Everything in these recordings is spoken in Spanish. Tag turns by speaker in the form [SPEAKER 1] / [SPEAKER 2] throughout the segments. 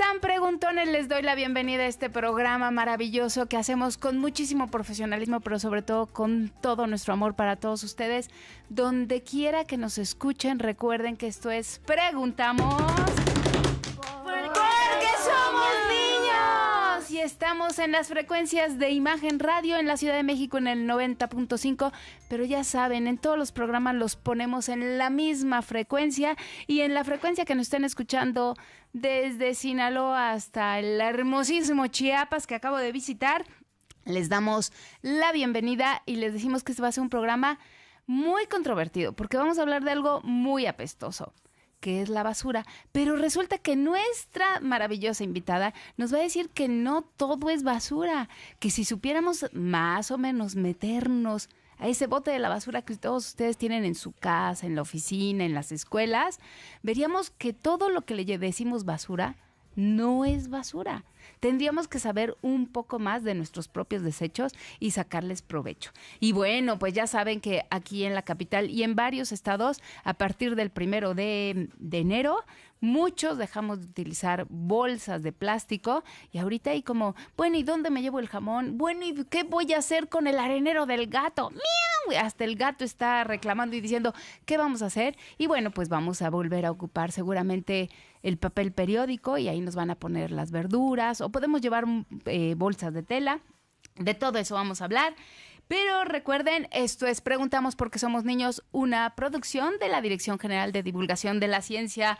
[SPEAKER 1] están, preguntones? Les doy la bienvenida a este programa maravilloso que hacemos con muchísimo profesionalismo, pero sobre todo con todo nuestro amor para todos ustedes. Donde quiera que nos escuchen, recuerden que esto es Preguntamos porque somos niños. Y estamos en las frecuencias de Imagen Radio en la Ciudad de México en el 90.5, pero ya saben, en todos los programas los ponemos en la misma frecuencia y en la frecuencia que nos estén escuchando desde Sinaloa hasta el hermosísimo Chiapas que acabo de visitar. Les damos la bienvenida y les decimos que este va a ser un programa muy controvertido porque vamos a hablar de algo muy apestoso, que es la basura, pero resulta que nuestra maravillosa invitada nos va a decir que no todo es basura, que si supiéramos más o menos meternos a ese bote de la basura que todos ustedes tienen en su casa, en la oficina, en las escuelas, veríamos que todo lo que le decimos basura no es basura. Tendríamos que saber un poco más de nuestros propios desechos y sacarles provecho. Y bueno, pues ya saben que aquí en la capital y en varios estados, a partir del 1 de enero, muchos dejamos de utilizar bolsas de plástico y ahorita hay como, bueno, ¿y dónde me llevo el jamón? Bueno, ¿y qué voy a hacer con el arenero del gato? ¡Miau! Hasta el gato está reclamando y diciendo, ¿qué vamos a hacer? Y bueno, pues vamos a volver a ocupar seguramente el papel periódico y ahí nos van a poner las verduras o podemos llevar bolsas de tela. De todo eso vamos a hablar. Pero recuerden, esto es Preguntamos porque somos niños, una producción de la Dirección General de Divulgación de la Ciencia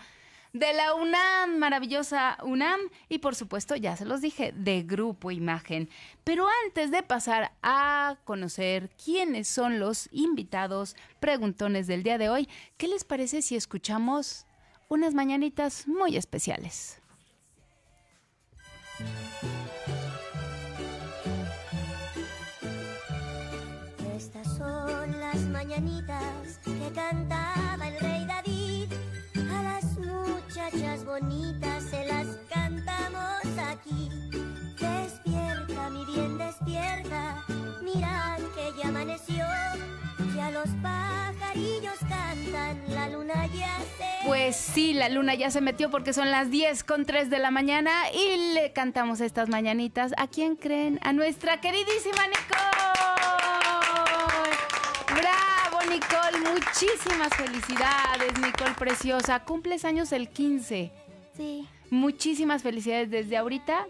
[SPEAKER 1] de la UNAM, maravillosa UNAM, y por supuesto, ya se los dije, de Grupo Imagen. Pero antes de pasar a conocer quiénes son los invitados preguntones del día de hoy, ¿qué les parece si escuchamos unas mañanitas muy especiales?
[SPEAKER 2] Estas son las mañanitas que cantaba el rey David. A las muchachas bonitas se las cantamos aquí. Despierta, mi bien, despierta. Mirad que ya amaneció. Ya los pajarillos cantan, la luna ya se...
[SPEAKER 1] Pues sí, la luna ya se metió porque son las 10:03 de la mañana y le cantamos estas mañanitas. ¿A quién creen? A nuestra queridísima Nicole. ¡Bravo, Nicole! Muchísimas felicidades, Nicole preciosa. Cumples años el 15.
[SPEAKER 2] Sí.
[SPEAKER 1] Muchísimas felicidades desde ahorita.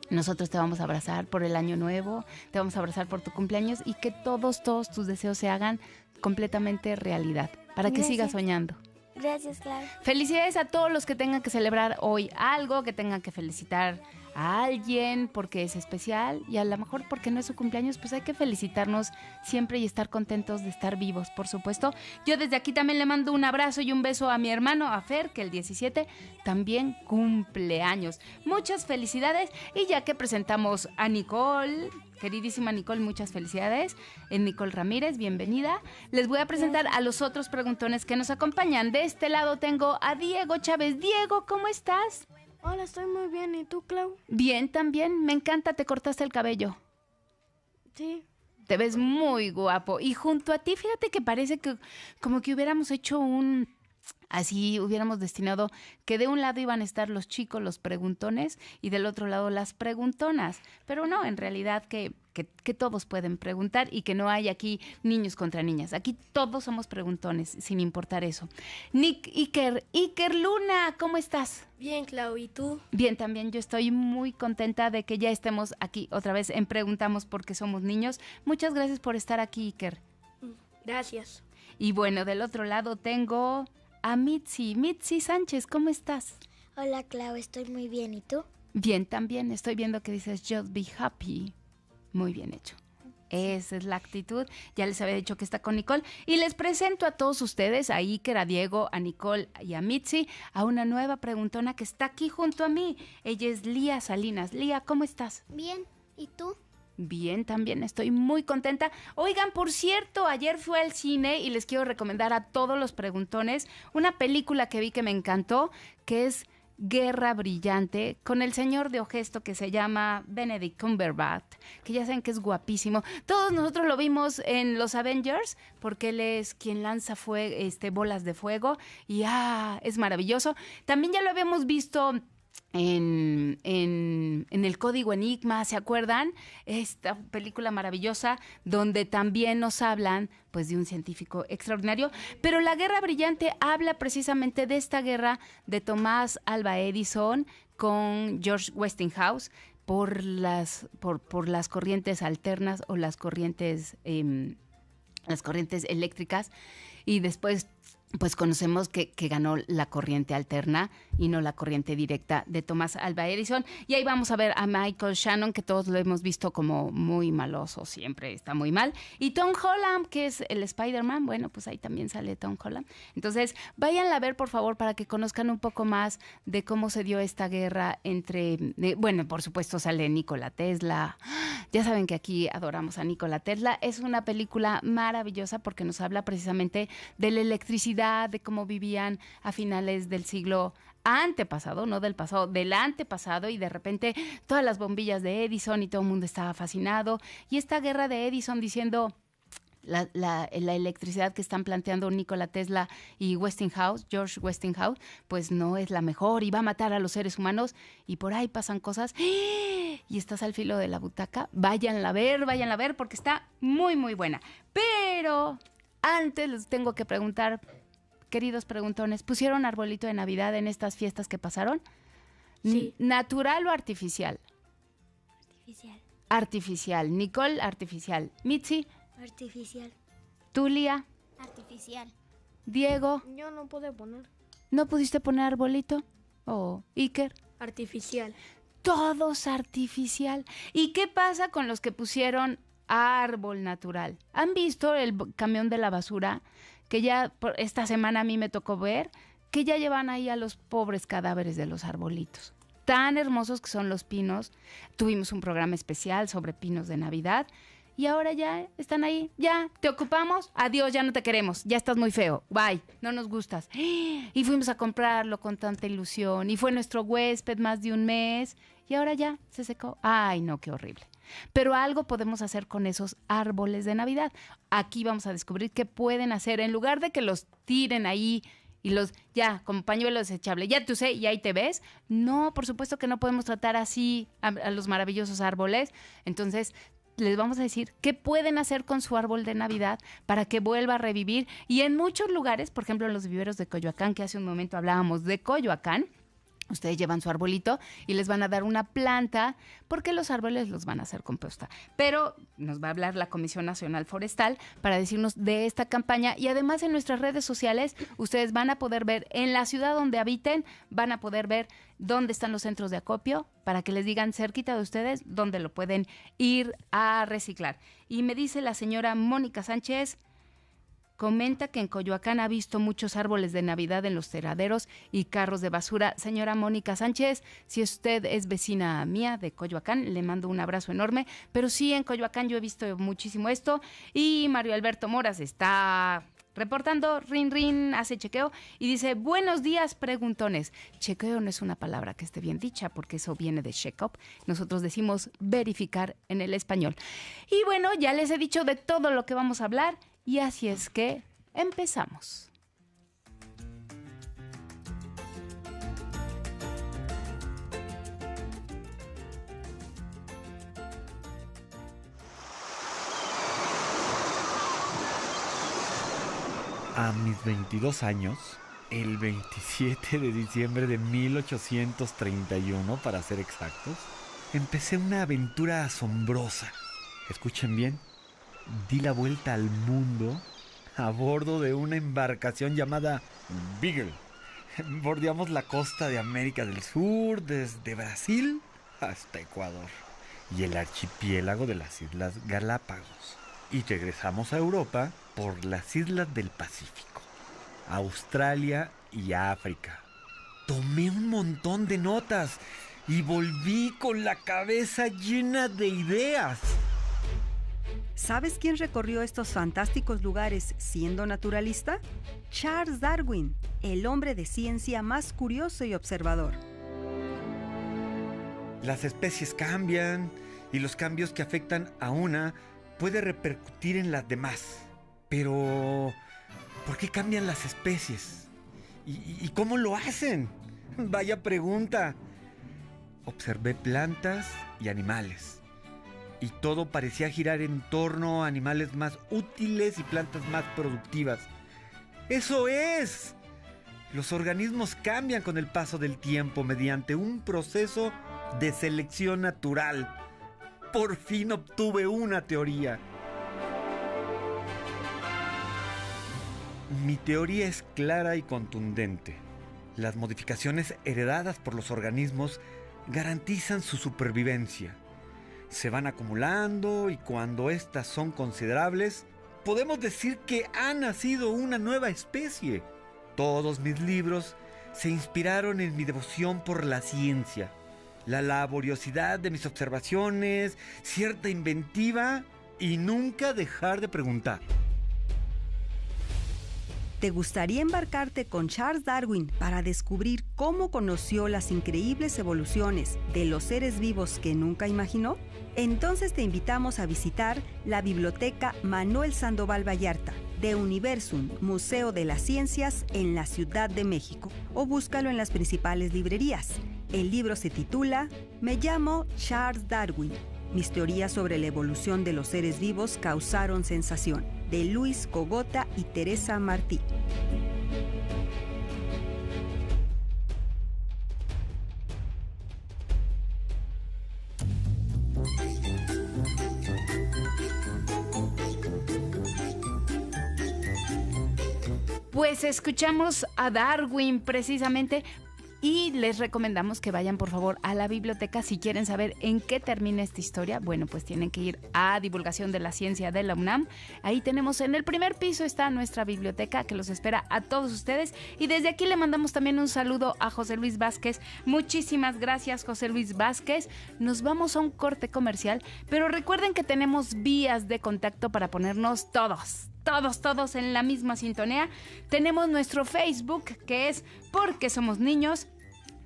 [SPEAKER 1] Nosotros te vamos a abrazar por el año nuevo, te vamos a abrazar por tu cumpleaños y que todos tus deseos se hagan completamente realidad, para que sigas soñando.
[SPEAKER 2] Gracias, Clara.
[SPEAKER 1] Felicidades a todos los que tengan que celebrar hoy algo, que tengan que felicitar a alguien porque es especial y a lo mejor porque no es su cumpleaños, pues hay que felicitarnos siempre y estar contentos de estar vivos, por supuesto. Yo desde aquí también le mando un abrazo y un beso a mi hermano, a Fer, que el 17 también cumple años. Muchas felicidades y ya que presentamos a Nicole, queridísima Nicole, muchas felicidades. Nicole Ramírez, bienvenida. Les voy a presentar a los otros preguntones que nos acompañan. De este lado tengo a Diego Chávez. Diego, ¿cómo estás?
[SPEAKER 3] Hola, estoy muy bien. ¿Y tú, Clau?
[SPEAKER 1] Bien, también. Me encanta, te cortaste el cabello.
[SPEAKER 3] Sí.
[SPEAKER 1] Te ves muy guapo. Y junto a ti, fíjate que parece que como que hubiéramos hecho así hubiéramos destinado que de un lado iban a estar los chicos, los preguntones, y del otro lado las preguntonas. Pero no, en realidad que todos pueden preguntar y que no hay aquí niños contra niñas. Aquí todos somos preguntones, sin importar eso. Iker Luna, ¿cómo estás?
[SPEAKER 3] Bien, Clau. ¿Y tú?
[SPEAKER 1] Bien, también yo estoy muy contenta de que ya estemos aquí otra vez en Preguntamos porque somos niños. Muchas gracias por estar aquí, Iker.
[SPEAKER 3] Gracias.
[SPEAKER 1] Y bueno, del otro lado tengo a Mitzi. Mitzi Sánchez, ¿cómo estás?
[SPEAKER 2] Hola, Clau, estoy muy bien. ¿Y tú?
[SPEAKER 1] Bien, también estoy viendo que dices just be happy. Muy bien hecho. Esa es la actitud. Ya les había dicho que está con Nicole. Y les presento a todos ustedes, a Iker, a Diego, a Nicole y a Mitzi, a una nueva preguntona que está aquí junto a mí. Ella es Lía Salinas. Lía, ¿cómo estás?
[SPEAKER 2] Bien. ¿Y tú?
[SPEAKER 1] Bien, también estoy muy contenta. Oigan, por cierto, ayer fui al cine y les quiero recomendar a todos los preguntones una película que vi que me encantó, que es Guerra Brillante, con el señor de Ogesto que se llama Benedict Cumberbatch, que ya saben que es guapísimo. Todos nosotros lo vimos en los Avengers, porque él es quien lanza bolas de fuego y es maravilloso. También ya lo habíamos visto en en El Código Enigma, ¿se acuerdan? Esta película maravillosa donde también nos hablan pues de un científico extraordinario. Pero La Guerra Brillante habla precisamente de esta guerra de Tomás Alva Edison con George Westinghouse por las corrientes alternas o las corrientes eléctricas, y después pues conocemos que ganó la corriente alterna y no la corriente directa de Tomás Alva Edison. Y ahí vamos a ver a Michael Shannon, que todos lo hemos visto como muy maloso, siempre está muy mal. Y Tom Holland, que es el Spider-Man, bueno, pues ahí también sale Tom Holland. Entonces, váyanla a ver, por favor, para que conozcan un poco más de cómo se dio esta guerra bueno, por supuesto sale Nikola Tesla. Ya saben que aquí adoramos a Nikola Tesla. Es una película maravillosa porque nos habla precisamente de la electricidad, de cómo vivían a finales del siglo antepasado, no del pasado, del antepasado, y de repente todas las bombillas de Edison y todo el mundo estaba fascinado. Y esta guerra de Edison diciendo la electricidad que están planteando Nikola Tesla y George Westinghouse, pues no es la mejor y va a matar a los seres humanos, y por ahí pasan cosas y estás al filo de la butaca. Váyanla a ver porque está muy, muy buena. Pero antes les tengo que preguntar, queridos preguntones, ¿pusieron arbolito de Navidad en estas fiestas que pasaron?
[SPEAKER 3] Sí.
[SPEAKER 1] ¿Natural o artificial?
[SPEAKER 2] Artificial.
[SPEAKER 1] Artificial. Nicole, artificial. Mitzi,
[SPEAKER 2] Artificial.
[SPEAKER 1] Tulia,
[SPEAKER 2] Artificial.
[SPEAKER 1] Diego,
[SPEAKER 3] Yo no pude poner.
[SPEAKER 1] ¿no pudiste poner arbolito? Oh, Iker.
[SPEAKER 3] Artificial.
[SPEAKER 1] Todos artificial. ¿Y qué pasa con los que pusieron árbol natural? ¿Han visto el camión de la basura? Que ya esta semana a mí me tocó ver que ya llevan ahí a los pobres cadáveres de los arbolitos. Tan hermosos que son los pinos. Tuvimos un programa especial sobre pinos de Navidad. Y ahora ya están ahí. Ya, te ocupamos. Adiós, ya no te queremos. Ya estás muy feo. Bye, no nos gustas. Y fuimos a comprarlo con tanta ilusión. Y fue nuestro huésped más de un mes. Y ahora ya se secó. Ay, no, qué horrible. Pero algo podemos hacer con esos árboles de Navidad. Aquí vamos a descubrir qué pueden hacer. En lugar de que los tiren ahí y los, ya, como pañuelo desechable, ya te usé y ahí te ves. No, por supuesto que no podemos tratar así a los maravillosos árboles. Entonces, les vamos a decir qué pueden hacer con su árbol de Navidad para que vuelva a revivir. Y en muchos lugares, por ejemplo en los viveros de Coyoacán, que hace un momento hablábamos de Coyoacán, ustedes llevan su arbolito y les van a dar una planta, porque los árboles los van a hacer composta. Pero nos va a hablar la Comisión Nacional Forestal para decirnos de esta campaña. Y además en nuestras redes sociales ustedes van a poder ver, en la ciudad donde habiten, van a poder ver dónde están los centros de acopio, para que les digan cerquita de ustedes dónde lo pueden ir a reciclar. Y me dice la señora Mónica Sánchez, comenta que en Coyoacán ha visto muchos árboles de Navidad en los tiraderos y carros de basura. Señora Mónica Sánchez, si usted es vecina mía de Coyoacán, le mando un abrazo enorme. Pero sí, en Coyoacán yo he visto muchísimo esto. Y Mario Alberto Moras está reportando, hace chequeo y dice, buenos días, preguntones. Chequeo no es una palabra que esté bien dicha porque eso viene de check-up. Nosotros decimos verificar en el español. Y bueno, ya les he dicho de todo lo que vamos a hablar. Y así es que empezamos.
[SPEAKER 4] A mis 22 años, el 27 de diciembre de 1831, para ser exactos, empecé una aventura asombrosa. Escuchen bien. Di la vuelta al mundo a bordo de una embarcación llamada Beagle. Bordeamos la costa de América del Sur, desde Brasil hasta Ecuador y el archipiélago de las Islas Galápagos. Y regresamos a Europa por las islas del Pacífico, Australia y África. Tomé un montón de notas y volví con la cabeza llena de ideas.
[SPEAKER 5] ¿Sabes quién recorrió estos fantásticos lugares siendo naturalista? Charles Darwin, el hombre de ciencia más curioso y observador.
[SPEAKER 4] Las especies cambian y los cambios que afectan a una puede repercutir en las demás. Pero, ¿por qué cambian las especies? ¿Y cómo lo hacen? Vaya pregunta. observé plantas y animales. Y todo parecía girar en torno a animales más útiles y plantas más productivas. ¡Eso es! Los organismos cambian con el paso del tiempo mediante un proceso de selección natural. Por fin obtuve una teoría. Mi teoría es clara y contundente. Las modificaciones heredadas por los organismos garantizan su supervivencia. Se van acumulando y cuando éstas son considerables, podemos decir que ha nacido una nueva especie. Todos mis libros se inspiraron en mi devoción por la ciencia, la laboriosidad de mis observaciones, cierta inventiva y nunca dejar de preguntar.
[SPEAKER 5] ¿Te gustaría embarcarte con Charles Darwin para descubrir cómo conoció las increíbles evoluciones de los seres vivos que nunca imaginó? Entonces te invitamos a visitar la Biblioteca Manuel Sandoval Vallarta de Universum, Museo de las Ciencias en la Ciudad de México, o búscalo en las principales librerías. El libro se titula Me llamo Charles Darwin. Mis teorías sobre la evolución de los seres vivos causaron sensación, de Luis Cogota y Teresa Martí.
[SPEAKER 1] Pues escuchamos a Darwin precisamente y les recomendamos que vayan por favor a la biblioteca si quieren saber en qué termina esta historia. Bueno, pues tienen que ir a Divulgación de la Ciencia de la UNAM. Ahí tenemos en el primer piso está nuestra biblioteca que los espera a todos ustedes y desde aquí le mandamos también un saludo a José Luis Vázquez. Muchísimas gracias, José Luis Vázquez. Nos vamos a un corte comercial, pero recuerden que tenemos vías de contacto para ponernos todos en la misma sintonía. Tenemos nuestro Facebook, que es Porque Somos Niños.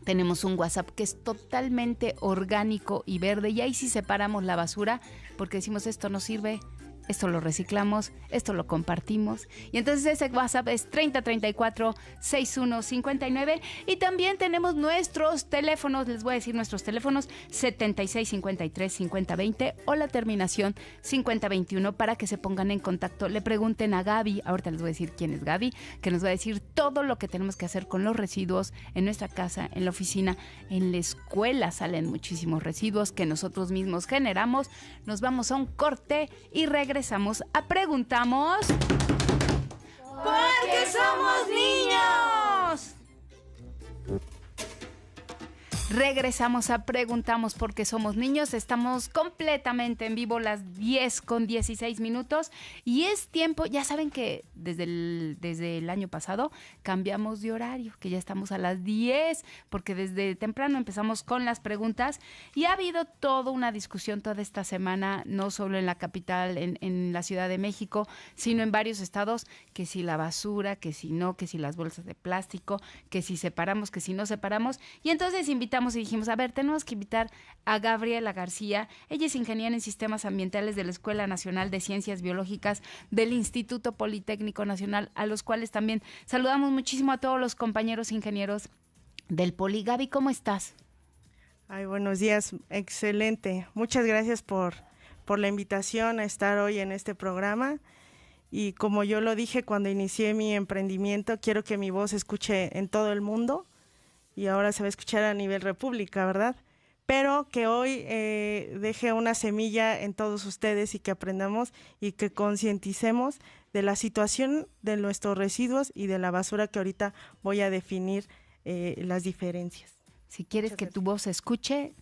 [SPEAKER 1] Tenemos un WhatsApp que es totalmente orgánico y verde. Y ahí sí separamos la basura, porque decimos esto no sirve, esto lo reciclamos, esto lo compartimos. Y entonces ese WhatsApp es 3034-6159. Y también tenemos nuestros teléfonos, les voy a decir nuestros teléfonos, 7653-5020 o la terminación 5021 para que se pongan en contacto. Le pregunten a Gaby, ahorita les voy a decir quién es Gaby, que nos va a decir todo lo que tenemos que hacer con los residuos en nuestra casa, en la oficina, en la escuela salen muchísimos residuos que nosotros mismos generamos. Nos vamos a un corte y regresamos a Preguntamos porque somos niños. Regresamos a Preguntamos porque somos niños. Estamos completamente en vivo, las 10:16 y es tiempo, ya saben que desde el año pasado cambiamos de horario, que ya estamos a las 10 porque desde temprano empezamos con las preguntas y ha habido toda una discusión toda esta semana, no solo en la capital, en la Ciudad de México, sino en varios estados, que si la basura, que si no, que si las bolsas de plástico, que si separamos, que si no separamos, y entonces invitamos y dijimos, a ver, tenemos que invitar a Gabriela García. Ella es ingeniera en sistemas ambientales de la Escuela Nacional de Ciencias Biológicas del Instituto Politécnico Nacional, a los cuales también saludamos muchísimo a todos los compañeros ingenieros del Poli. Gaby, ¿cómo estás?
[SPEAKER 6] Ay, buenos días, excelente. Muchas gracias por la invitación a estar hoy en este programa. Y como yo lo dije cuando inicié mi emprendimiento, quiero que mi voz se escuche en todo el mundo. Y ahora se va a escuchar a nivel república, ¿verdad? Pero que hoy deje una semilla en todos ustedes y que aprendamos y que concienticemos de la situación de nuestros residuos y de la basura, que ahorita voy a definir las diferencias.
[SPEAKER 1] Si quieres que tu voz se escuche,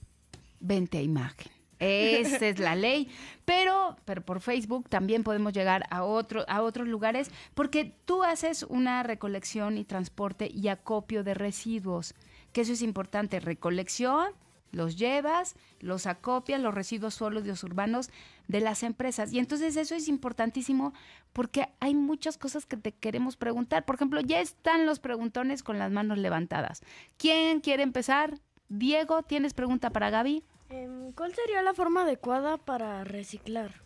[SPEAKER 1] vente a imagen. Esa es la ley, pero por Facebook también podemos llegar a otros lugares, porque tú haces una recolección y transporte y acopio de residuos, que eso es importante. Recolección, los llevas, los acopias, los residuos sólidos urbanos de las empresas, y entonces eso es importantísimo porque hay muchas cosas que te queremos preguntar. Por ejemplo, ya están los preguntones con las manos levantadas. ¿Quién quiere empezar? Diego, ¿tienes pregunta para Gaby?
[SPEAKER 3] ¿Cuál sería la forma adecuada para reciclar?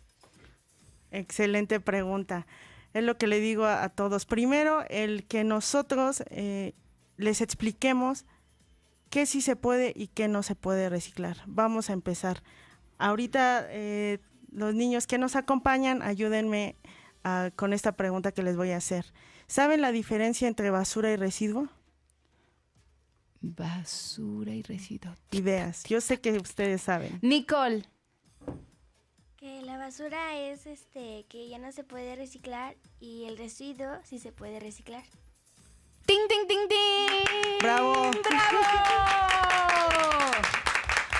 [SPEAKER 6] Excelente pregunta. Es lo que le digo a todos. Primero, el que nosotros les expliquemos qué sí se puede y qué no se puede reciclar. Vamos a empezar. Ahorita los niños que nos acompañan, ayúdenme con esta pregunta que les voy a hacer. ¿Saben la diferencia entre basura y residuo?
[SPEAKER 1] Basura y residuo.
[SPEAKER 6] Ideas. Yo sé que ustedes saben.
[SPEAKER 1] Nicole.
[SPEAKER 7] Que la basura es que ya no se puede reciclar y el residuo sí se puede reciclar.
[SPEAKER 1] ¡Ting, ting, ting, ting!
[SPEAKER 6] ¡Bravo!
[SPEAKER 1] ¡Bravo!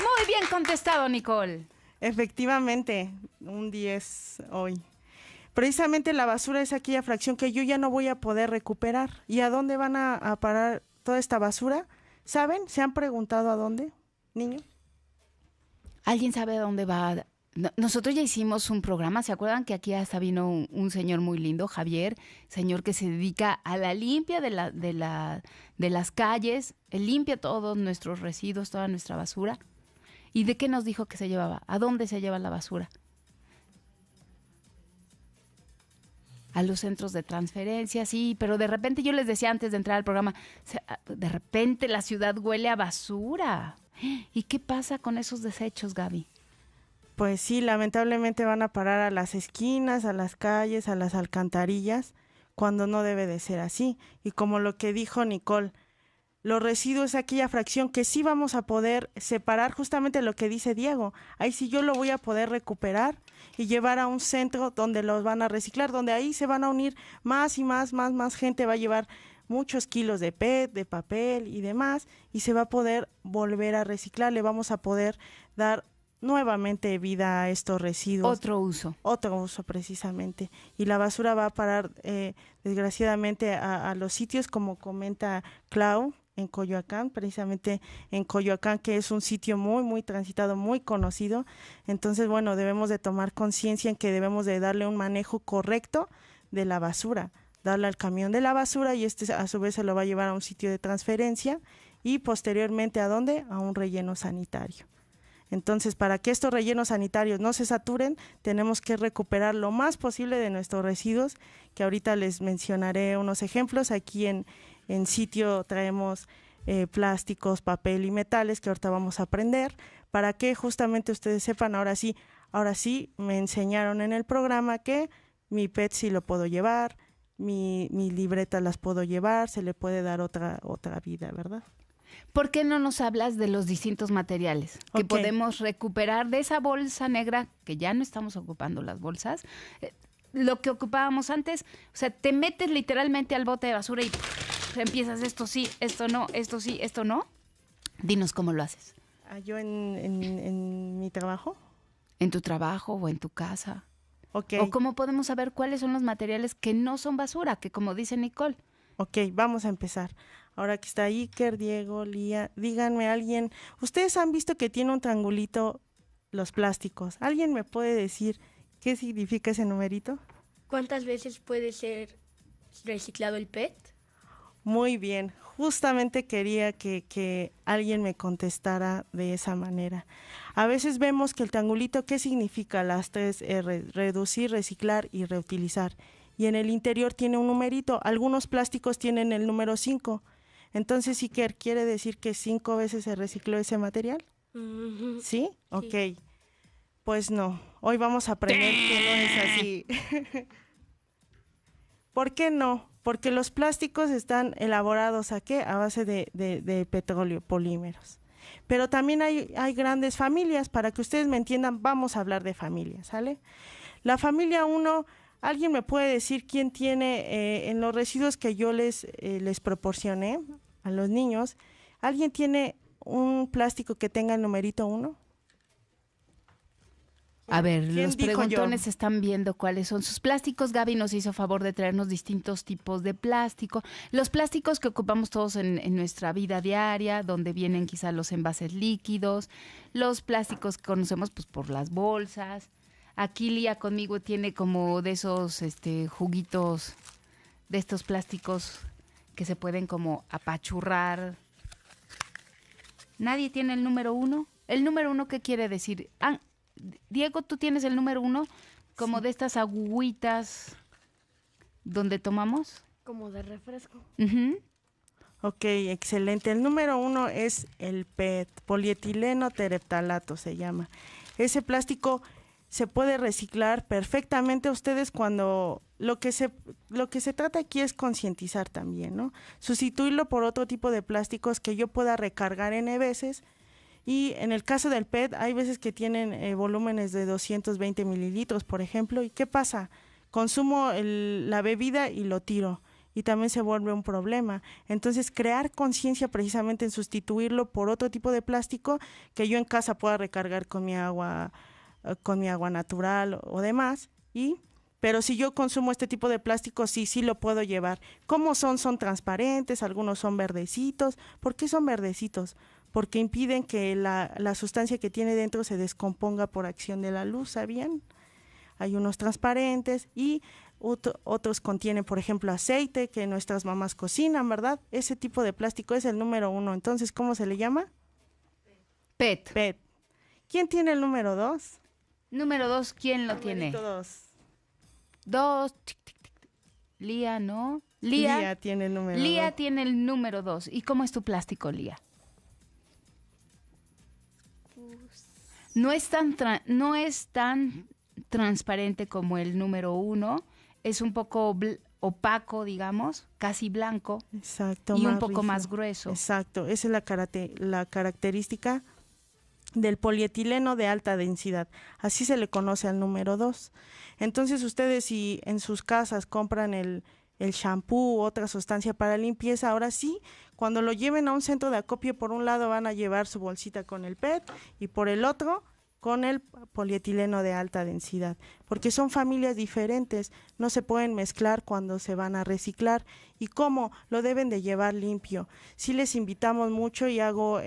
[SPEAKER 1] Muy bien contestado, Nicole.
[SPEAKER 6] Efectivamente, un 10 hoy. Precisamente la basura es aquella fracción que yo ya no voy a poder recuperar. ¿Y a dónde van a parar toda esta basura? ¿Saben? ¿Se han preguntado a dónde, niños?
[SPEAKER 1] ¿Alguien sabe a dónde va? Nosotros ya hicimos un programa, ¿se acuerdan que aquí hasta vino un señor muy lindo, Javier, señor que se dedica a la limpia de las calles, él limpia todos nuestros residuos, toda nuestra basura? ¿Y de qué nos dijo que se llevaba? ¿A dónde se lleva la basura? A los centros de transferencia, sí, pero de repente yo les decía antes de entrar al programa, de repente la ciudad huele a basura. ¿Y qué pasa con esos desechos, Gaby?
[SPEAKER 6] Pues sí, lamentablemente van a parar a las esquinas, a las calles, a las alcantarillas, cuando no debe de ser así. Y como lo que dijo Nicole, los residuos es aquella fracción que sí vamos a poder separar, justamente lo que dice Diego. Ahí sí yo lo voy a poder recuperar y llevar a un centro donde los van a reciclar, donde ahí se van a unir más y más gente, va a llevar muchos kilos de PET, de papel y demás, y se va a poder volver a reciclar, le vamos a poder dar nuevamente vida a estos residuos.
[SPEAKER 1] Otro uso
[SPEAKER 6] Precisamente. Y la basura va a parar, desgraciadamente, a los sitios, como comenta Clau, en Coyoacán, precisamente en Coyoacán, que es un sitio muy, muy transitado, muy conocido. Entonces, bueno, debemos de tomar conciencia en que debemos de darle un manejo correcto de la basura, darle al camión de la basura y a su vez se lo va a llevar a un sitio de transferencia y posteriormente ¿a dónde? A un relleno sanitario. Entonces, para que estos rellenos sanitarios no se saturen, tenemos que recuperar lo más posible de nuestros residuos, que ahorita les mencionaré unos ejemplos. Aquí en sitio traemos plásticos, papel y metales, que ahorita vamos a aprender, para que justamente ustedes sepan, ahora sí, me enseñaron en el programa que mi PET sí lo puedo llevar, mi libreta las puedo llevar, se le puede dar otra vida, ¿verdad?
[SPEAKER 1] ¿Por qué no nos hablas de los distintos materiales que podemos recuperar de esa bolsa negra, que ya no estamos ocupando las bolsas, lo que ocupábamos antes? O sea, te metes literalmente al bote de basura y empiezas esto sí, esto no, esto sí, esto no. Dinos cómo lo haces.
[SPEAKER 6] ¿Yo en mi trabajo?
[SPEAKER 1] ¿En tu trabajo o en tu casa?
[SPEAKER 6] Ok.
[SPEAKER 1] ¿O cómo podemos saber cuáles son los materiales que no son basura, que como dice Nicole?
[SPEAKER 6] Ok, vamos a empezar. Ahora que está Iker, Diego, Lía, díganme alguien, ¿ustedes han visto que tiene un triangulito los plásticos? ¿Alguien me puede decir qué significa ese numerito?
[SPEAKER 3] ¿Cuántas veces puede ser reciclado el PET?
[SPEAKER 6] Muy bien, justamente quería que alguien me contestara de esa manera. A veces vemos que el triangulito, ¿qué significa? Las 3 R, reducir, reciclar y reutilizar. Y en el interior tiene un numerito, algunos plásticos tienen el número 5. Entonces, Iker, ¿quiere decir que 5 veces se recicló ese material?
[SPEAKER 3] Uh-huh.
[SPEAKER 6] ¿Sí? Ok. Pues no, hoy vamos a aprender que no es así. ¿Por qué no? Porque los plásticos están elaborados ¿a qué? A base de petróleo, polímeros. Pero también hay grandes familias, para que ustedes me entiendan, vamos a hablar de familias, ¿sale? La familia 1, ¿alguien me puede decir quién tiene en los residuos que yo les proporcioné a los niños? ¿Alguien tiene un plástico que tenga el numerito 1?
[SPEAKER 1] A ver, los preguntones están viendo cuáles son sus plásticos. Gaby nos hizo favor de traernos distintos tipos de plástico. Los plásticos que ocupamos todos en nuestra vida diaria, donde vienen quizá los envases líquidos, los plásticos que conocemos pues por las bolsas. Aquí Lía conmigo tiene como de esos juguitos, de estos plásticos que se pueden como apachurrar. ¿Nadie tiene el número 1? ¿El número 1 qué quiere decir? Diego, ¿tú tienes el número 1? Como sí, de estas agüitas donde tomamos.
[SPEAKER 3] Como de refresco.
[SPEAKER 1] Uh-huh.
[SPEAKER 6] Ok, excelente. El número 1 es el PET, polietileno tereptalato se llama. Ese plástico se puede reciclar perfectamente. Ustedes cuando lo que se trata aquí es concientizar también, ¿no? Sustituirlo por otro tipo de plásticos que yo pueda recargar N veces. Y en el caso del PET hay veces que tienen volúmenes de 220 mililitros, por ejemplo. ¿Y qué pasa? Consumo la bebida y lo tiro. Y también se vuelve un problema. Entonces, crear conciencia precisamente en sustituirlo por otro tipo de plástico que yo en casa pueda recargar con mi agua natural o demás. Pero si yo consumo este tipo de plástico, sí lo puedo llevar. ¿Cómo son? Son transparentes, algunos son verdecitos. ¿Por qué son verdecitos? Porque impiden que la sustancia que tiene dentro se descomponga por acción de la luz, ¿sabían? Hay unos transparentes y otros contienen, por ejemplo, aceite que nuestras mamás cocinan, ¿verdad? Ese tipo de plástico es el número 1. Entonces, ¿cómo se le llama?
[SPEAKER 1] PET.
[SPEAKER 6] PET. ¿Quién tiene el número 2?
[SPEAKER 1] Número 2, ¿quién lo tiene?
[SPEAKER 6] 2.
[SPEAKER 1] 2. Lía, ¿no?
[SPEAKER 6] Lía tiene el número 2.
[SPEAKER 1] Lía tiene el número 2. ¿Y cómo es tu plástico, Lía? No es tan transparente como el número 1. Es un poco opaco, digamos, casi blanco.
[SPEAKER 6] Exacto.
[SPEAKER 1] Y un poco
[SPEAKER 6] rígido.
[SPEAKER 1] más grueso.
[SPEAKER 6] Exacto. Esa es la característica del polietileno de alta densidad. Así se le conoce al número 2. Entonces, ustedes si en sus casas compran el shampoo u otra sustancia para limpieza, ahora sí, cuando lo lleven a un centro de acopio, por un lado van a llevar su bolsita con el PET y por el otro con el polietileno de alta densidad, porque son familias diferentes, no se pueden mezclar cuando se van a reciclar. ¿Y cómo? Lo deben de llevar limpio. Sí les invitamos mucho y hago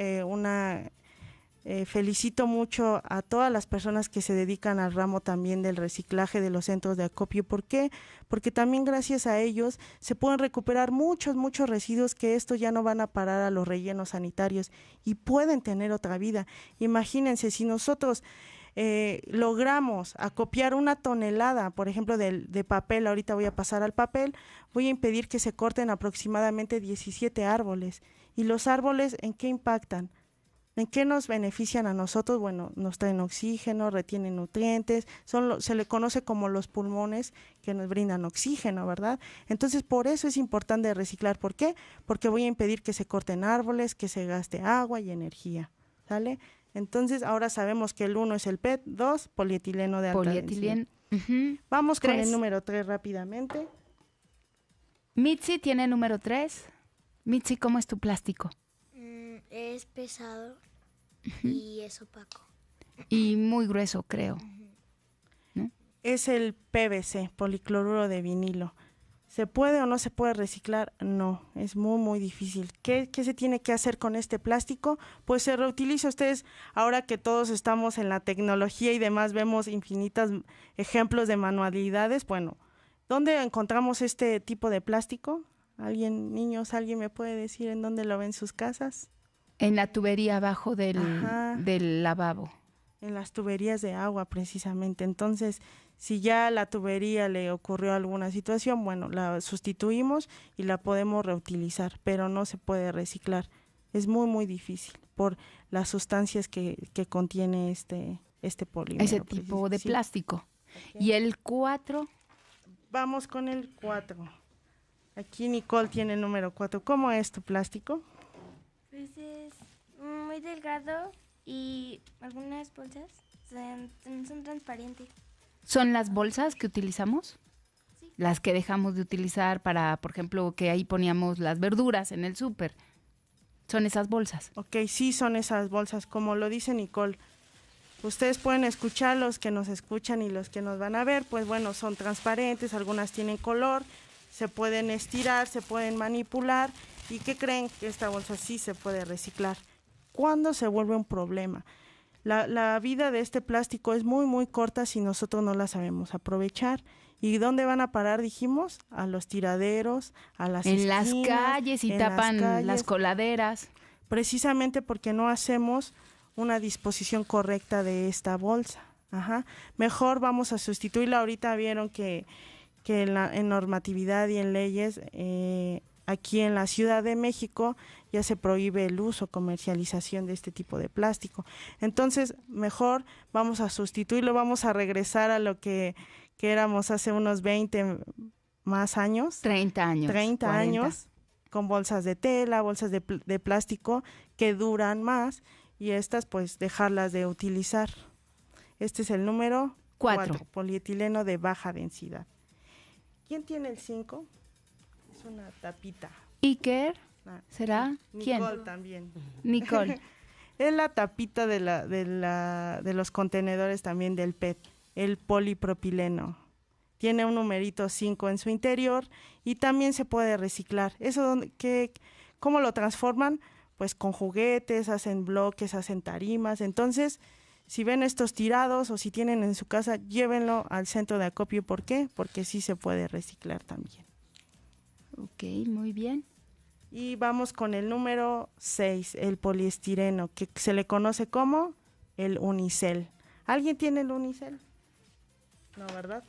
[SPEAKER 6] felicito mucho a todas las personas que se dedican al ramo también del reciclaje de los centros de acopio. ¿Por qué? Porque también gracias a ellos se pueden recuperar muchos residuos que estos ya no van a parar a los rellenos sanitarios y pueden tener otra vida. Imagínense, si nosotros logramos acopiar 1 tonelada, por ejemplo, de papel, ahorita voy a pasar al papel, voy a impedir que se corten aproximadamente 17 árboles. ¿Y los árboles en qué impactan? ¿En qué nos benefician a nosotros? Bueno, nos traen oxígeno, retienen nutrientes, se le conoce como los pulmones que nos brindan oxígeno, ¿verdad? Entonces, por eso es importante reciclar. ¿Por qué? Porque voy a impedir que se corten árboles, que se gaste agua y energía, ¿sale? Entonces, ahora sabemos que el 1 es el PET, 2, polietileno de alta densidad. Vamos 3. Con el número 3 rápidamente.
[SPEAKER 1] Mitzi tiene número 3. Mitzi, ¿cómo es tu plástico?
[SPEAKER 7] Es pesado y es opaco.
[SPEAKER 1] Y muy grueso, creo. ¿No?
[SPEAKER 6] Es el PVC, policloruro de vinilo. ¿Se puede o no se puede reciclar? No, es muy difícil. ¿Qué se tiene que hacer con este plástico? Pues se reutiliza. Ustedes, ahora que todos estamos en la tecnología y demás, vemos infinitos ejemplos de manualidades. Bueno, ¿dónde encontramos este tipo de plástico? Niños, ¿alguien me puede decir en dónde lo ven sus casas?
[SPEAKER 1] En la tubería abajo del lavabo.
[SPEAKER 6] En las tuberías de agua, precisamente. Entonces, si ya a la tubería le ocurrió alguna situación, bueno, la sustituimos y la podemos reutilizar, pero no se puede reciclar. Es muy difícil por las sustancias que contiene este polímero.
[SPEAKER 1] Ese tipo de plástico. Okay. ¿Y el 4?
[SPEAKER 6] Vamos con el 4. Aquí Nicole tiene el número 4. ¿Cómo es tu plástico?
[SPEAKER 7] Pues es muy delgado y algunas bolsas son transparentes.
[SPEAKER 1] ¿Son las bolsas que utilizamos?
[SPEAKER 7] Sí.
[SPEAKER 1] Las que dejamos de utilizar para, por ejemplo, que ahí poníamos las verduras en el súper. ¿Son esas bolsas?
[SPEAKER 6] Ok, sí son esas bolsas, como lo dice Nicole. Ustedes pueden escuchar, los que nos escuchan y los que nos van a ver, pues bueno, son transparentes, algunas tienen color, se pueden estirar, se pueden manipular. ¿Y qué creen? Que esta bolsa sí se puede reciclar. ¿Cuándo se vuelve un problema? La vida de este plástico es muy corta si nosotros no la sabemos aprovechar. ¿Y dónde van a parar, dijimos? A los tiraderos, a las esquinas.
[SPEAKER 1] En las calles y tapan las coladeras.
[SPEAKER 6] Precisamente porque no hacemos una disposición correcta de esta bolsa. Mejor vamos a sustituirla. Ahorita vieron que en normatividad y en leyes aquí en la Ciudad de México ya se prohíbe el uso, comercialización de este tipo de plástico. Entonces, mejor vamos a sustituirlo, vamos a regresar a lo que éramos hace unos 20 más años.
[SPEAKER 1] 30 años.
[SPEAKER 6] 30
[SPEAKER 1] 40.
[SPEAKER 6] años, con bolsas de tela, bolsas de plástico que duran más, y estas pues dejarlas de utilizar. Este es el número 4, polietileno de baja densidad. ¿Quién tiene el 5? Es una tapita.
[SPEAKER 1] Iker, ¿será? ¿Quién?
[SPEAKER 6] Nicole también.
[SPEAKER 1] Nicole.
[SPEAKER 6] Es la tapita de los contenedores también del PET, el polipropileno. Tiene un numerito 5 en su interior y también se puede reciclar. ¿Cómo lo transforman? Pues con juguetes, hacen bloques, hacen tarimas. Entonces, si ven estos tirados o si tienen en su casa, llévenlo al centro de acopio. ¿Por qué? Porque sí se puede reciclar también.
[SPEAKER 1] Ok, muy bien.
[SPEAKER 6] Y vamos con el número 6, el poliestireno, que se le conoce como el unicel. ¿Alguien tiene el unicel? No, ¿verdad?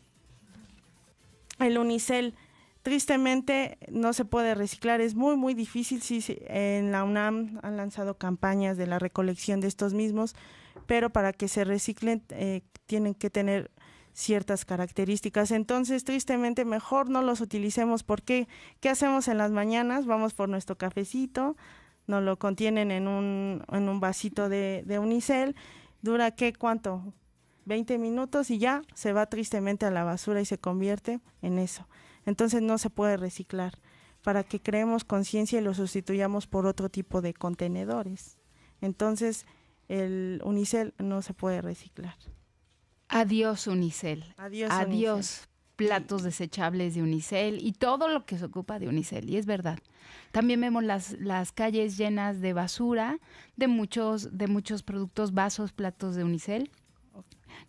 [SPEAKER 6] El unicel, tristemente, no se puede reciclar, es muy, muy difícil. Sí, en la UNAM han lanzado campañas de la recolección de estos mismos, pero para que se reciclen tienen que tener ciertas características. Entonces, tristemente, mejor no los utilicemos. ¿Por qué? ¿Qué hacemos en las mañanas? Vamos por nuestro cafecito, nos lo contienen en un vasito de unicel. ¿Dura qué? ¿Cuánto? 20 minutos y ya se va tristemente a la basura y se convierte en eso. Entonces no se puede reciclar. Para que creemos conciencia y lo sustituyamos por otro tipo de contenedores. Entonces el unicel no se puede reciclar.
[SPEAKER 1] Adiós unicel.
[SPEAKER 6] Adiós
[SPEAKER 1] unicel. Platos desechables de unicel y todo lo que se ocupa de unicel. Y es verdad. También vemos las calles llenas de basura, de muchos productos, vasos, platos de unicel.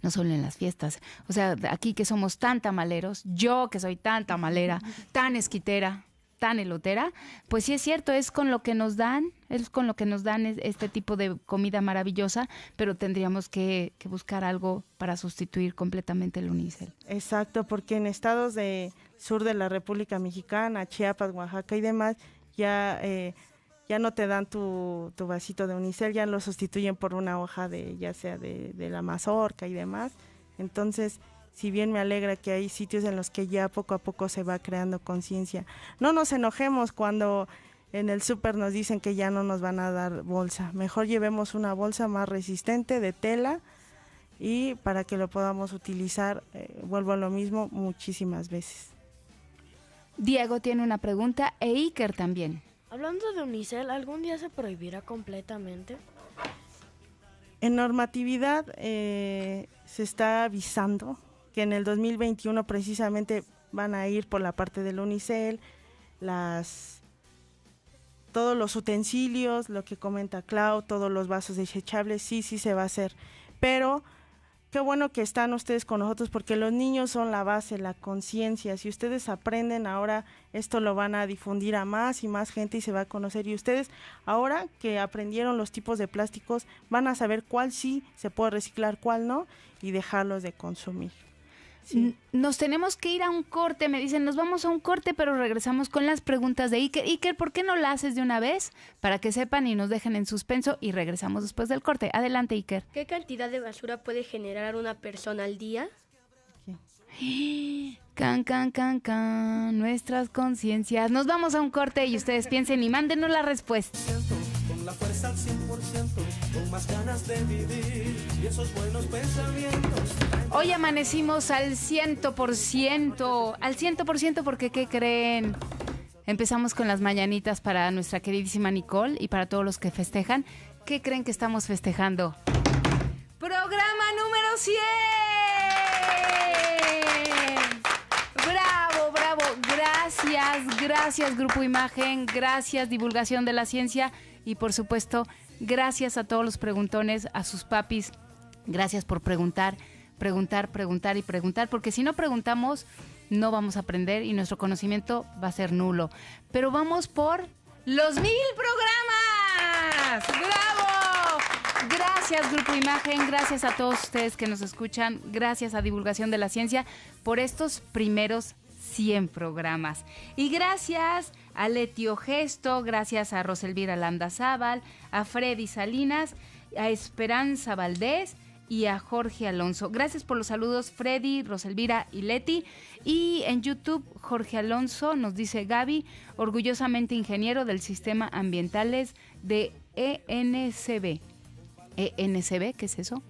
[SPEAKER 1] No solo en las fiestas. O sea, aquí que somos tan tamaleros, yo que soy tan tamalera, tan esquitera, tan elotera, pues sí es cierto, es con lo que nos dan este tipo de comida maravillosa, pero tendríamos que buscar algo para sustituir completamente el unicel.
[SPEAKER 6] Exacto, porque en estados del sur de la República Mexicana, Chiapas, Oaxaca y demás, ya no te dan tu vasito de unicel, ya lo sustituyen por una hoja ya sea de la mazorca y demás. Entonces, si bien me alegra que hay sitios en los que ya poco a poco se va creando conciencia. No nos enojemos cuando en el súper nos dicen que ya no nos van a dar bolsa. Mejor llevemos una bolsa más resistente de tela y para que lo podamos utilizar, vuelvo a lo mismo, muchísimas veces.
[SPEAKER 1] Diego tiene una pregunta e Iker también.
[SPEAKER 3] Hablando de unicel, ¿algún día se prohibirá completamente?
[SPEAKER 6] En normatividad se está avisando que en el 2021 precisamente van a ir por la parte del unicel, todos los utensilios, lo que comenta Clau, todos los vasos desechables, sí se va a hacer. Pero qué bueno que están ustedes con nosotros porque los niños son la base, la conciencia. Si ustedes aprenden ahora, esto lo van a difundir a más y más gente y se va a conocer. Y ustedes ahora que aprendieron los tipos de plásticos van a saber cuál sí se puede reciclar, cuál no y dejarlos de consumir. Sí.
[SPEAKER 1] Nos tenemos que ir a un corte, me dicen, nos vamos a un corte, pero regresamos con las preguntas de Iker. Iker, ¿por qué no la haces de una vez? Para que sepan y nos dejen en suspenso y regresamos después del corte. Adelante, Iker.
[SPEAKER 8] ¿Qué cantidad de basura puede generar una persona al día?
[SPEAKER 1] Can, can, can, can, nuestras conciencias. Nos vamos a un corte y ustedes piensen y mándenos la respuesta.
[SPEAKER 9] Con la fuerza al 100%, con más ganas de vivir y esos buenos pensamientos.
[SPEAKER 1] Hoy amanecimos al 100%, porque ¿qué creen? Empezamos con las mañanitas para nuestra queridísima Nicole y para todos los que festejan. ¿Qué creen que estamos festejando? ¡Programa número 100! ¡Bravo, bravo! Gracias Grupo Imagen, gracias Divulgación de la Ciencia y por supuesto, gracias a todos los preguntones, a sus papis. Gracias por preguntar, porque si no preguntamos, no vamos a aprender y nuestro conocimiento va a ser nulo. Pero vamos por los 1000 programas. ¡Bravo! Gracias, Grupo Imagen, gracias a todos ustedes que nos escuchan, gracias a Divulgación de la Ciencia por estos primeros 100 programas. Y gracias a Letio Gesto, gracias a Roselvira Landazábal, a Freddy Salinas, a Esperanza Valdés y a Jorge Alonso. Gracias por los saludos, Freddy, Roselvira y Leti. Y en YouTube, Jorge Alonso nos dice: Gaby, orgullosamente ingeniero del Sistema Ambientales de ENCB. ¿ENCB? ¿Qué es eso?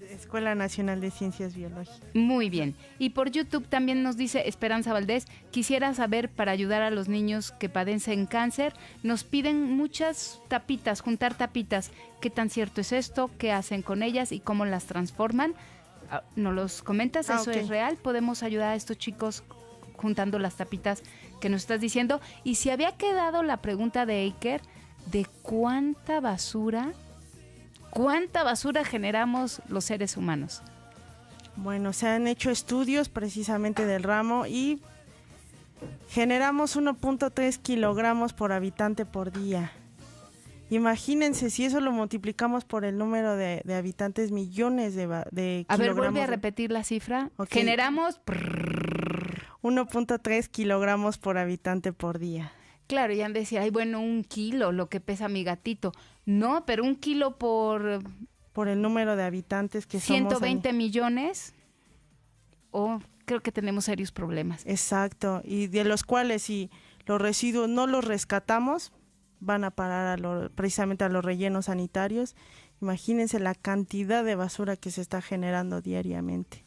[SPEAKER 6] Escuela Nacional de Ciencias Biológicas.
[SPEAKER 1] Muy bien. Y por YouTube también nos dice Esperanza Valdés: quisiera saber, para ayudar a los niños que padecen cáncer, nos piden muchas tapitas, juntar tapitas. ¿Qué tan cierto es esto? ¿Qué hacen con ellas y cómo las transforman? ¿Nos los comentas? ¿Eso
[SPEAKER 6] ok.
[SPEAKER 1] es real? ¿Podemos ayudar a estos chicos juntando las tapitas que nos estás diciendo? Y si había quedado la pregunta de Iker, ¿de cuánta basura generamos los seres humanos?
[SPEAKER 6] Bueno, se han hecho estudios precisamente del ramo y generamos 1.3 kilogramos por habitante por día. Imagínense, si eso lo multiplicamos por el número de habitantes, millones de kilogramos.
[SPEAKER 1] A ver, vuelve a repetir la cifra.
[SPEAKER 6] Okay.
[SPEAKER 1] Generamos...
[SPEAKER 6] 1.3 kilogramos por habitante por día.
[SPEAKER 1] Claro, ya han decir, ay, bueno, 1 kilo, lo que pesa mi gatito. No, pero 1 kilo por
[SPEAKER 6] el número de habitantes que
[SPEAKER 1] 120
[SPEAKER 6] somos.
[SPEAKER 1] millones, creo que tenemos serios problemas.
[SPEAKER 6] Exacto, y de los cuales si los residuos no los rescatamos, van a parar precisamente a los rellenos sanitarios. Imagínense la cantidad de basura que se está generando diariamente.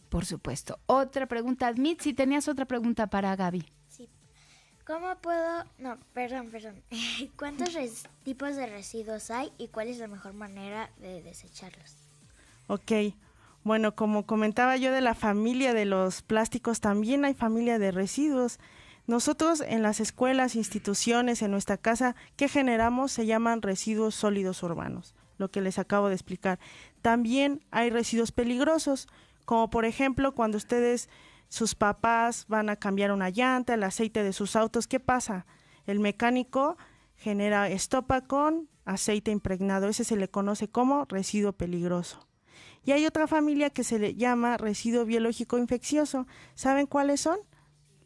[SPEAKER 1] Por supuesto. Otra pregunta, Admit, si tenías otra pregunta para Gaby.
[SPEAKER 7] Sí. ¿Cómo puedo...? No, perdón. ¿Cuántos tipos de residuos hay y cuál es la mejor manera de desecharlos?
[SPEAKER 6] Ok, bueno, como comentaba yo de la familia de los plásticos, también hay familia de residuos. Nosotros en las escuelas, instituciones, en nuestra casa, ¿qué generamos? Se llaman residuos sólidos urbanos, lo que les acabo de explicar. También hay residuos peligrosos, como por ejemplo cuando sus papás van a cambiar una llanta, el aceite de sus autos, ¿qué pasa? El mecánico genera estopa con aceite impregnado, ese se le conoce como residuo peligroso. Y hay otra familia que se le llama residuo biológico infeccioso. ¿Saben cuáles son?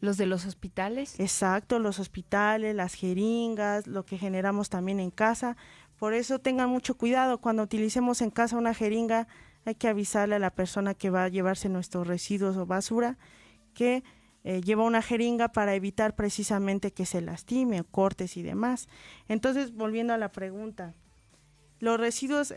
[SPEAKER 1] ¿Los de los hospitales?
[SPEAKER 6] Exacto, los hospitales, las jeringas, lo que generamos también en casa. Por eso tengan mucho cuidado, cuando utilicemos en casa una jeringa, hay que avisarle a la persona que va a llevarse nuestros residuos o basura que lleva una jeringa para evitar precisamente que se lastime, cortes y demás. Entonces, volviendo a la pregunta, los residuos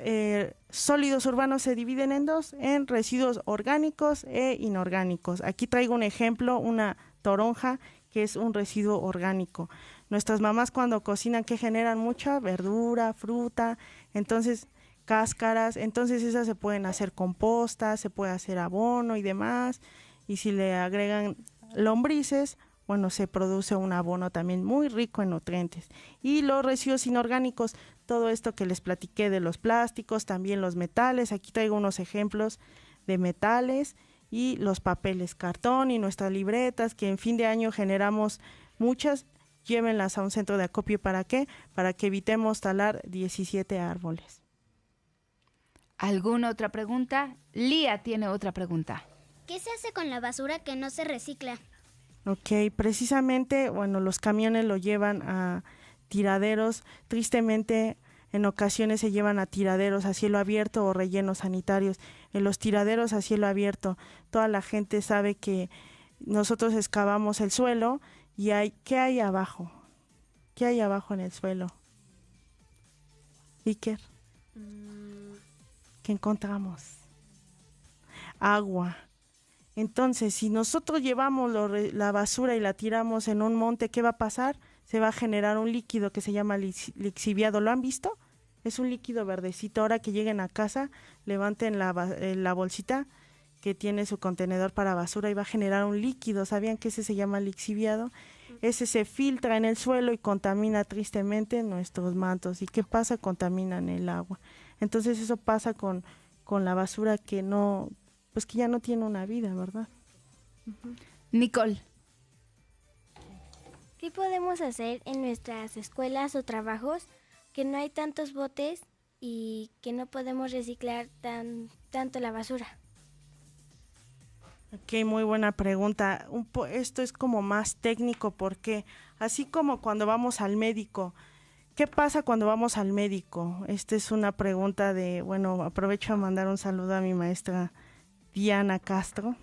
[SPEAKER 6] sólidos urbanos se dividen en dos, en residuos orgánicos e inorgánicos. Aquí traigo un ejemplo, una toronja, que es un residuo orgánico. Nuestras mamás cuando cocinan, ¿qué generan? Mucha verdura, fruta, entonces cáscaras, entonces esas se pueden hacer composta, se puede hacer abono y demás, y si le agregan lombrices, bueno, se produce un abono también muy rico en nutrientes. Y los residuos inorgánicos, todo esto que les platiqué de los plásticos, también los metales, aquí traigo unos ejemplos de metales y los papeles cartón y nuestras libretas, que en fin de año generamos muchas, llévenlas a un centro de acopio. ¿Para qué? Para que evitemos talar 17 árboles.
[SPEAKER 1] ¿Alguna otra pregunta? Lía tiene otra pregunta.
[SPEAKER 10] ¿Qué se hace con la basura que no se recicla?
[SPEAKER 6] Ok, precisamente, bueno, los camiones lo llevan a tiraderos. Tristemente, en ocasiones se llevan a tiraderos a cielo abierto o rellenos sanitarios. En los tiraderos a cielo abierto, toda la gente sabe que nosotros excavamos el suelo y ¿qué hay abajo? ¿Qué hay abajo en el suelo? Iker, ¿qué encontramos? Agua. Entonces, si nosotros llevamos la basura y la tiramos en un monte, ¿qué va a pasar? Se va a generar un líquido que se llama lixiviado. ¿Lo han visto? Es un líquido verdecito. Ahora que lleguen a casa, levanten la bolsita que tiene su contenedor para basura y va a generar un líquido. ¿Sabían que ese se llama lixiviado? Ese se filtra en el suelo y contamina tristemente nuestros mantos. ¿Y qué pasa? Contaminan el agua. Entonces eso pasa con la basura que ya no tiene una vida, ¿verdad?
[SPEAKER 1] Nicole.
[SPEAKER 7] ¿Qué podemos hacer en nuestras escuelas o trabajos que no hay tantos botes y que no podemos reciclar tanto la basura?
[SPEAKER 6] Ok, muy buena pregunta. Esto es como más técnico porque así como cuando vamos al médico, ¿qué pasa cuando vamos al médico? Esta es una pregunta aprovecho a mandar un saludo a mi maestra Diana Castro.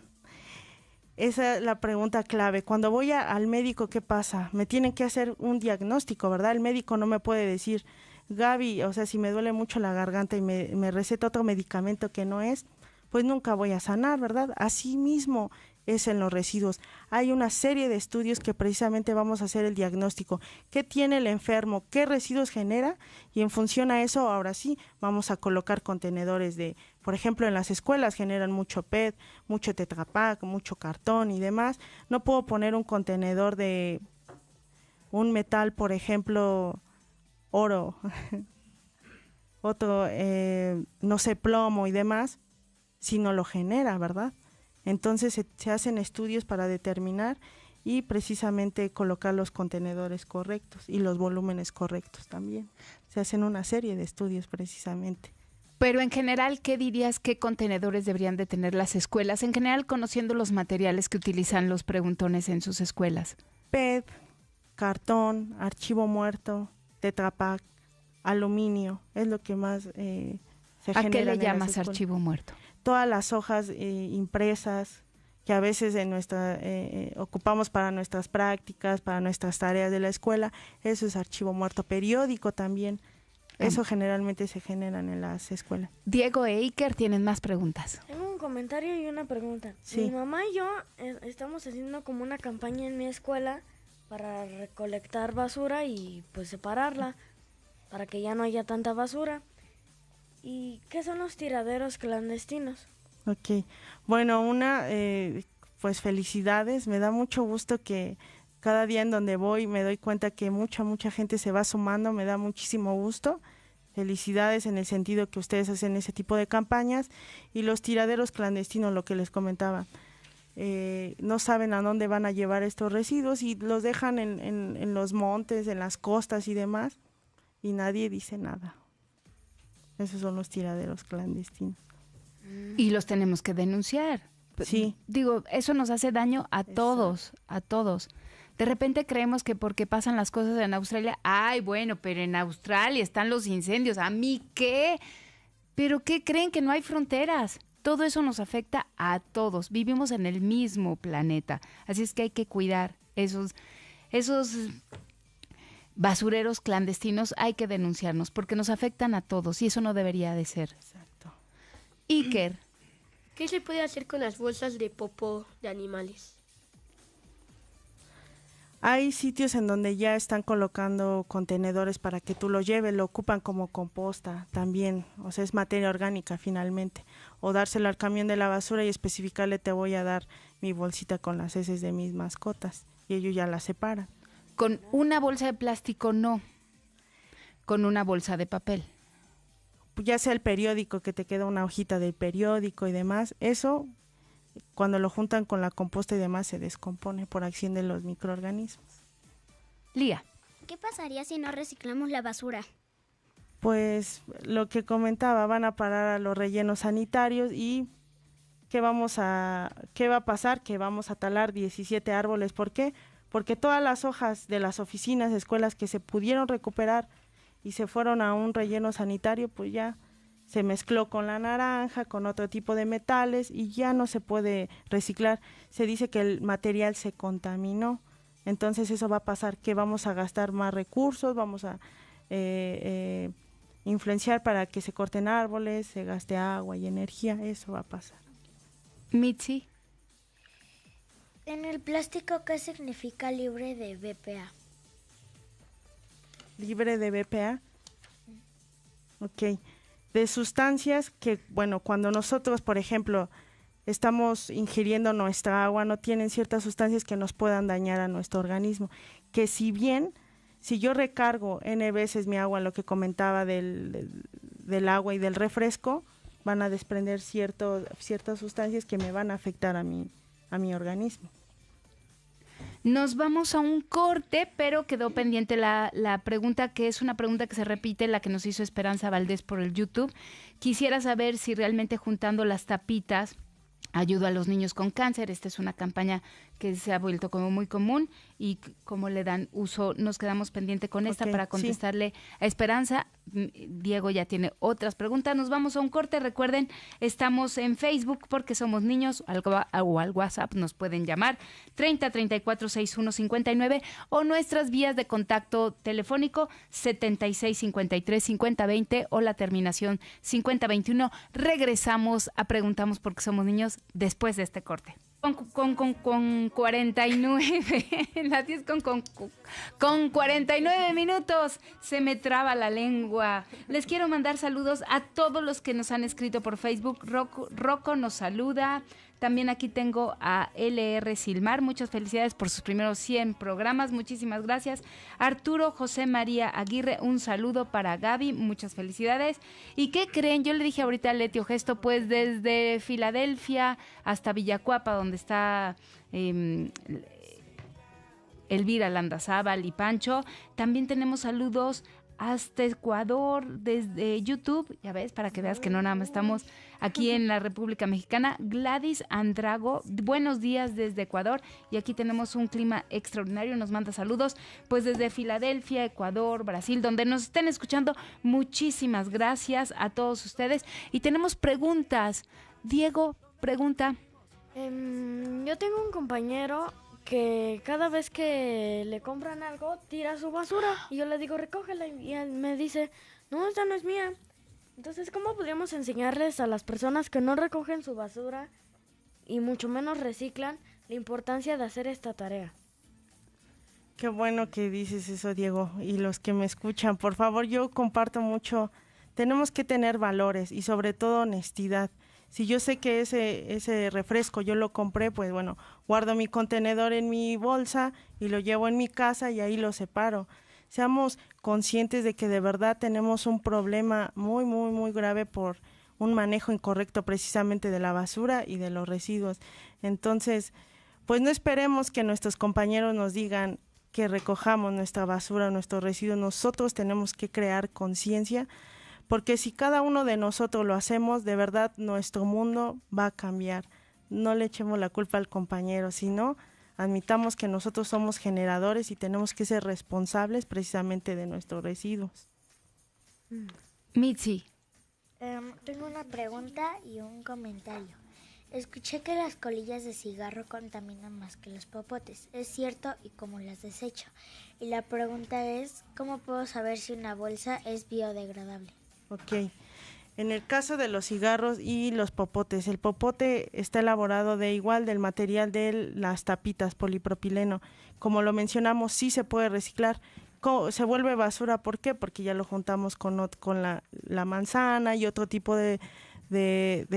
[SPEAKER 6] Esa es la pregunta clave. Cuando voy al médico, ¿qué pasa? Me tienen que hacer un diagnóstico, ¿verdad? El médico no me puede decir, Gaby, o sea, si me duele mucho la garganta y me receta otro medicamento que no es, pues nunca voy a sanar, ¿verdad? Así mismo es en los residuos. Hay una serie de estudios que precisamente vamos a hacer el diagnóstico. ¿Qué tiene el enfermo? ¿Qué residuos genera? Y en función a eso, ahora sí, vamos a colocar contenedores por ejemplo, en las escuelas generan mucho PET, mucho Tetra Pak, mucho cartón y demás. No puedo poner un contenedor de un metal, por ejemplo, oro, otro, no sé, plomo y demás, si no lo genera, ¿verdad? Entonces se hacen estudios para determinar y precisamente colocar los contenedores correctos y los volúmenes correctos también. Se hacen una serie de estudios precisamente.
[SPEAKER 1] Pero en general, ¿qué dirías qué contenedores deberían de tener las escuelas? En general, conociendo los materiales que utilizan los preguntones en sus escuelas.
[SPEAKER 6] PET, cartón, archivo muerto, Tetra Pak, aluminio, es lo que más se genera.
[SPEAKER 1] ¿A qué le llamas archivo muerto?
[SPEAKER 6] Todas las hojas impresas que a veces ocupamos para nuestras prácticas, para nuestras tareas de la escuela, eso es archivo muerto. Periódico también, eso generalmente se generan en las escuelas.
[SPEAKER 1] Diego e Iker tienen más preguntas.
[SPEAKER 3] Tengo un comentario y una pregunta.
[SPEAKER 6] Sí.
[SPEAKER 3] Mi mamá y yo estamos haciendo como una campaña en mi escuela para recolectar basura y pues separarla para que ya no haya tanta basura. ¿Y qué son los tiraderos clandestinos?
[SPEAKER 6] Ok, bueno, pues felicidades, me da mucho gusto que cada día en donde voy me doy cuenta que mucha gente se va sumando, me da muchísimo gusto. Felicidades en el sentido que ustedes hacen ese tipo de campañas. Y los tiraderos clandestinos, lo que les comentaba, no saben a dónde van a llevar estos residuos y los dejan en los montes, en las costas y demás, y nadie dice nada. Esos son los tiraderos clandestinos.
[SPEAKER 1] Y los tenemos que denunciar.
[SPEAKER 6] Sí.
[SPEAKER 1] Digo, eso nos hace daño a todos, a todos. De repente creemos que porque pasan las cosas en Australia, ay, bueno, pero en Australia están los incendios, ¿a mí qué? ¿Pero qué creen? Que no hay fronteras. Todo eso nos afecta a todos. Vivimos en el mismo planeta. Así es que hay que cuidar esos basureros clandestinos, hay que denunciarnos porque nos afectan a todos y eso no debería de ser.
[SPEAKER 6] Exacto.
[SPEAKER 1] Iker.
[SPEAKER 8] ¿Qué se puede hacer con las bolsas de popó de animales?
[SPEAKER 6] Hay sitios en donde ya están colocando contenedores para que tú lo lleves, lo ocupan como composta también, o sea, es materia orgánica finalmente. O dárselo al camión de la basura y especificarle, te voy a dar mi bolsita con las heces de mis mascotas, y ellos ya la separan.
[SPEAKER 1] Con una bolsa de plástico no, con una bolsa de papel.
[SPEAKER 6] Ya sea el periódico, que te queda una hojita del periódico y demás, eso cuando lo juntan con la composta y demás se descompone por acción de los microorganismos.
[SPEAKER 1] Lía.
[SPEAKER 10] ¿Qué pasaría si no reciclamos la basura?
[SPEAKER 6] Pues lo que comentaba, van a parar a los rellenos sanitarios y ¿qué va a pasar? Que vamos a talar 17 árboles. ¿Por qué? Porque todas las hojas de las oficinas, escuelas que se pudieron recuperar y se fueron a un relleno sanitario, pues ya se mezcló con la naranja, con otro tipo de metales y ya no se puede reciclar. Se dice que el material se contaminó. Entonces eso va a pasar, que vamos a gastar más recursos, vamos a influenciar para que se corten árboles, se gaste agua y energía, eso va a pasar.
[SPEAKER 1] Mitzi.
[SPEAKER 7] En el plástico, ¿qué significa libre de BPA?
[SPEAKER 6] ¿Libre de BPA? Ok. De sustancias que, bueno, cuando nosotros, por ejemplo, estamos ingiriendo nuestra agua, no tienen ciertas sustancias que nos puedan dañar a nuestro organismo. Que si yo recargo N veces mi agua, lo que comentaba del agua y del refresco, van a desprender ciertas sustancias que me van a afectar a mi organismo.
[SPEAKER 1] Nos vamos a un corte, pero quedó pendiente la pregunta, que es una pregunta que se repite, la que nos hizo Esperanza Valdés por el YouTube. Quisiera saber si realmente juntando las tapitas Ayudo a los niños con cáncer. Esta es una campaña que se ha vuelto como muy común y como le dan uso, nos quedamos pendiente con esta para contestarle a Esperanza. Diego ya tiene otras preguntas. Nos vamos a un corte. Recuerden, estamos en Facebook porque somos niños, o al WhatsApp nos pueden llamar 30 34 61 59 o nuestras vías de contacto telefónico 76 53 50 20 o la terminación 50 21. Regresamos a Preguntamos porque somos niños después de este corte. Con 49, las 10 con 49 minutos, se me traba la lengua. Les quiero mandar saludos a todos los que nos han escrito por Facebook. Rocco nos saluda. También aquí tengo a LR Silmar, muchas felicidades por sus primeros 100 programas, muchísimas gracias. Arturo José María Aguirre, un saludo para Gaby, muchas felicidades. ¿Y qué creen? Yo le dije ahorita a Letio Gesto, pues desde Filadelfia hasta Villacuapa, donde está Elvira Landazábal y Pancho, también tenemos saludos hasta Ecuador, desde YouTube, ya ves, para que veas que no nada más estamos aquí en la República Mexicana. Gladys Andrago, buenos días desde Ecuador, y aquí tenemos un clima extraordinario, nos manda saludos, pues desde Filadelfia, Ecuador, Brasil, donde nos estén escuchando. Muchísimas gracias a todos ustedes, y tenemos preguntas. Diego, pregunta.
[SPEAKER 3] Yo tengo un compañero que cada vez que le compran algo, tira su basura. Y yo le digo, recógela. Y él me dice, no, esta no es mía. Entonces, ¿cómo podríamos enseñarles a las personas que no recogen su basura y mucho menos reciclan la importancia de hacer esta tarea?
[SPEAKER 6] Qué bueno que dices eso, Diego. Y los que me escuchan, por favor, yo comparto mucho. Tenemos que tener valores y sobre todo honestidad. Si yo sé que ese refresco yo lo compré, pues bueno, guardo mi contenedor en mi bolsa y lo llevo en mi casa y ahí lo separo. Seamos conscientes de que de verdad tenemos un problema muy, muy, muy grave por un manejo incorrecto precisamente de la basura y de los residuos. Entonces, pues no esperemos que nuestros compañeros nos digan que recojamos nuestra basura, nuestros residuos. Nosotros tenemos que crear conciencia, porque si cada uno de nosotros lo hacemos, de verdad nuestro mundo va a cambiar. No le echemos la culpa al compañero, sino admitamos que nosotros somos generadores y tenemos que ser responsables precisamente de nuestros residuos.
[SPEAKER 1] Mitzi.
[SPEAKER 7] Tengo una pregunta y un comentario. Escuché que las colillas de cigarro contaminan más que los popotes. ¿Es cierto y cómo las desecho? Y la pregunta es, ¿cómo puedo saber si una bolsa es biodegradable?
[SPEAKER 6] Ok, en el caso de los cigarros y los popotes, el popote está elaborado del material de las tapitas, polipropileno. Como lo mencionamos, sí se puede reciclar. Se vuelve basura, ¿por qué? Porque ya lo juntamos con la manzana y otro tipo de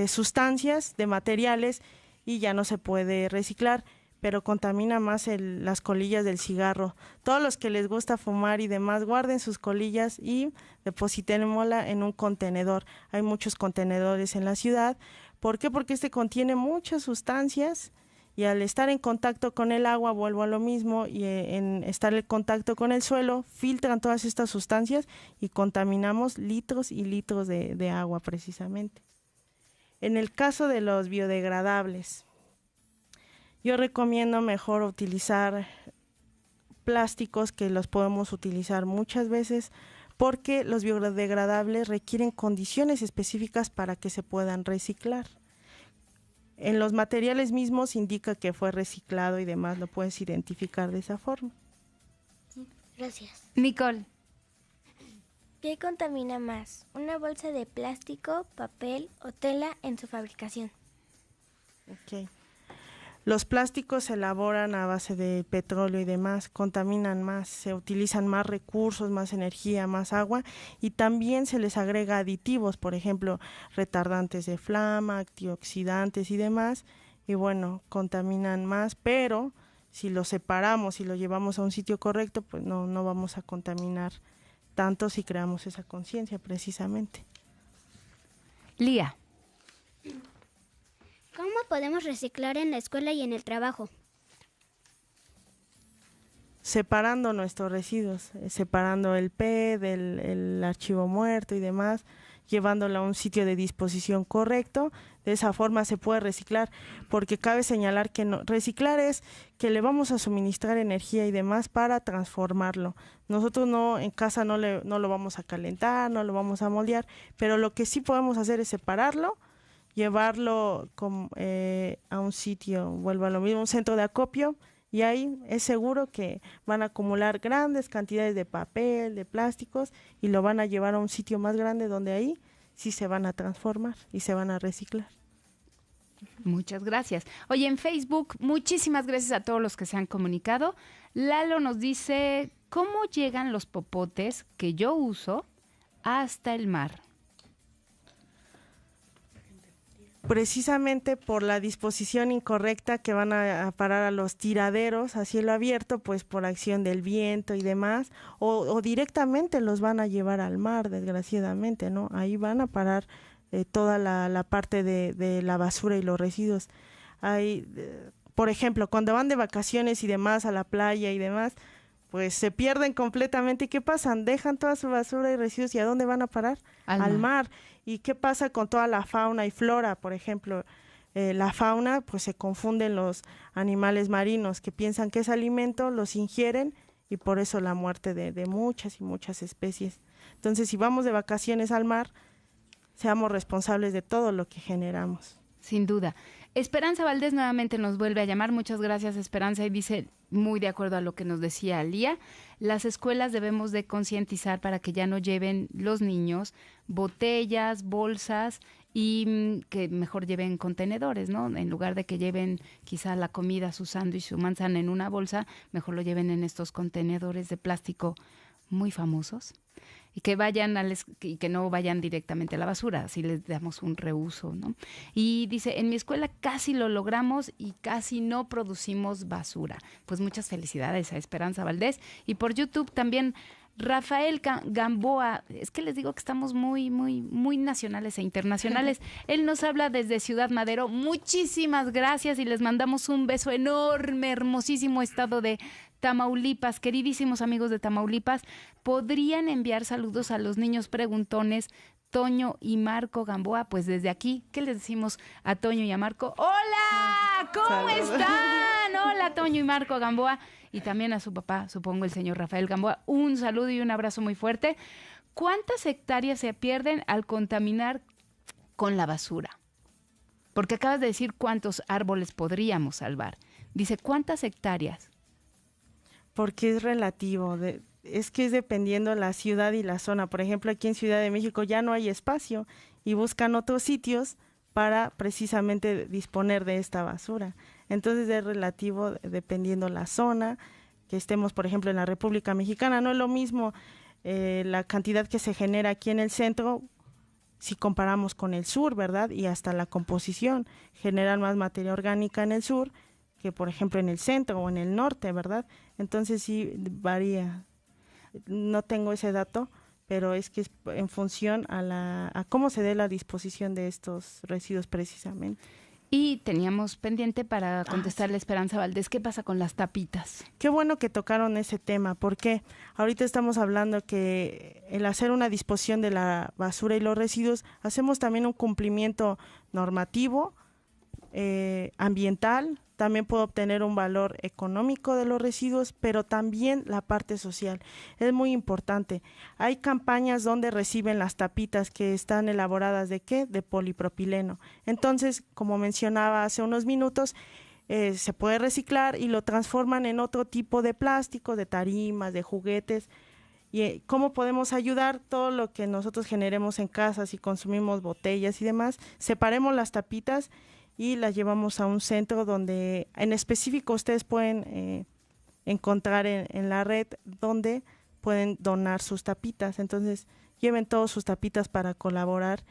[SPEAKER 6] sustancias, de materiales, y ya no se puede reciclar, pero contamina más las colillas del cigarro. Todos los que les gusta fumar y demás, guarden sus colillas y depositémosla en un contenedor. Hay muchos contenedores en la ciudad. ¿Por qué? Porque contiene muchas sustancias y al estar en contacto con el agua, vuelvo a lo mismo, y en estar en contacto con el suelo, filtran todas estas sustancias y contaminamos litros y litros de agua precisamente. En el caso de los biodegradables, yo recomiendo mejor utilizar plásticos que los podemos utilizar muchas veces, porque los biodegradables requieren condiciones específicas para que se puedan reciclar. En los materiales mismos indica que fue reciclado y demás, lo puedes identificar de esa forma.
[SPEAKER 7] Gracias.
[SPEAKER 1] Nicole.
[SPEAKER 10] ¿Qué contamina más? ¿Una bolsa de plástico, papel o tela en su fabricación?
[SPEAKER 6] Ok. Los plásticos se elaboran a base de petróleo y demás, contaminan más, se utilizan más recursos, más energía, más agua, y también se les agrega aditivos, por ejemplo, retardantes de flama, antioxidantes y demás, y bueno, contaminan más, pero si lo separamos y lo llevamos a un sitio correcto, pues no vamos a contaminar tanto si creamos esa conciencia precisamente.
[SPEAKER 1] Lía.
[SPEAKER 10] ¿Cómo podemos reciclar en la escuela y en el trabajo?
[SPEAKER 6] Separando nuestros residuos, separando el PET, el archivo muerto y demás, llevándolo a un sitio de disposición correcto. De esa forma se puede reciclar, porque cabe señalar que reciclar es que le vamos a suministrar energía y demás para transformarlo. Nosotros en casa no lo vamos a calentar, no lo vamos a moldear, pero lo que sí podemos hacer es separarlo, llevarlo a un sitio, vuelvo a lo mismo, un centro de acopio, y ahí es seguro que van a acumular grandes cantidades de papel, de plásticos, y lo van a llevar a un sitio más grande donde ahí sí se van a transformar y se van a reciclar.
[SPEAKER 1] Muchas gracias. Oye, en Facebook, muchísimas gracias a todos los que se han comunicado. Lalo nos dice, ¿cómo llegan los popotes que yo uso hasta el mar?
[SPEAKER 6] Precisamente por la disposición incorrecta que van a parar a los tiraderos a cielo abierto, pues por acción del viento y demás, o directamente los van a llevar al mar, desgraciadamente, ¿no? Ahí van a parar toda la parte de la basura y los residuos. Por ejemplo, cuando van de vacaciones y demás a la playa y demás, pues se pierden completamente. ¿Y qué pasan? Dejan toda su basura y residuos, ¿y a dónde van a parar? Al mar. ¿Y qué pasa con toda la fauna y flora? Por ejemplo, la fauna, pues se confunden los animales marinos que piensan que es alimento, los ingieren y por eso la muerte de muchas y muchas especies. Entonces, si vamos de vacaciones al mar, seamos responsables de todo lo que generamos.
[SPEAKER 1] Sin duda. Esperanza Valdés nuevamente nos vuelve a llamar. Muchas gracias, Esperanza, y dice, muy de acuerdo a lo que nos decía Lía, las escuelas debemos de concientizar para que ya no lleven los niños botellas, bolsas y que mejor lleven contenedores, ¿no? En lugar de que lleven quizá la comida, su sándwich, su manzana en una bolsa, mejor lo lleven en estos contenedores de plástico muy famosos. Y que y que no vayan directamente a la basura, así les damos un reuso, ¿no? Y dice, en mi escuela casi lo logramos y casi no producimos basura. Pues muchas felicidades a Esperanza Valdés. Y por YouTube también Rafael Gamboa, es que les digo que estamos muy nacionales e internacionales. Él nos habla desde Ciudad Madero. Muchísimas gracias y les mandamos un beso enorme, hermosísimo estado de Tamaulipas. Queridísimos amigos de Tamaulipas, ¿podrían enviar saludos a los niños preguntones Toño y Marco Gamboa? Pues desde aquí, ¿qué les decimos a Toño y a Marco? ¡Hola! ¿Cómo están? Hola, Toño y Marco Gamboa. Y también a su papá, supongo, el señor Rafael Gamboa. Un saludo y un abrazo muy fuerte. ¿Cuántas hectáreas se pierden al contaminar con la basura? Porque acabas de decir cuántos árboles podríamos salvar. Dice, ¿cuántas hectáreas?
[SPEAKER 6] Porque es relativo, es que es dependiendo la ciudad y la zona. Por ejemplo, aquí en Ciudad de México ya no hay espacio y buscan otros sitios para precisamente disponer de esta basura. Entonces es relativo dependiendo la zona, que estemos, por ejemplo, en la República Mexicana. No es lo mismo la cantidad que se genera aquí en el centro si comparamos con el sur, ¿verdad? Y hasta la composición. Generan más materia orgánica en el sur que, por ejemplo, en el centro o en el norte, ¿verdad? Entonces sí varía. No tengo ese dato, pero es que es en función a cómo se dé la disposición de estos residuos precisamente.
[SPEAKER 1] Y teníamos pendiente para contestarle a Esperanza Valdés, ¿qué pasa con las tapitas?
[SPEAKER 6] Qué bueno que tocaron ese tema, porque ahorita estamos hablando que el hacer una disposición de la basura y los residuos, hacemos también un cumplimiento normativo, ambiental, también puedo obtener un valor económico de los residuos, pero también la parte social. Es muy importante. Hay campañas donde reciben las tapitas que están elaboradas ¿de qué? De polipropileno. Entonces, como mencionaba hace unos minutos, se puede reciclar y lo transforman en otro tipo de plástico, de tarimas, de juguetes. ¿Y cómo podemos ayudar? Todo lo que nosotros generemos en casa, si consumimos botellas y demás, separemos las tapitas y las llevamos a un centro donde en específico ustedes pueden encontrar en la red donde pueden donar sus tapitas. Entonces lleven todos sus tapitas para colaborar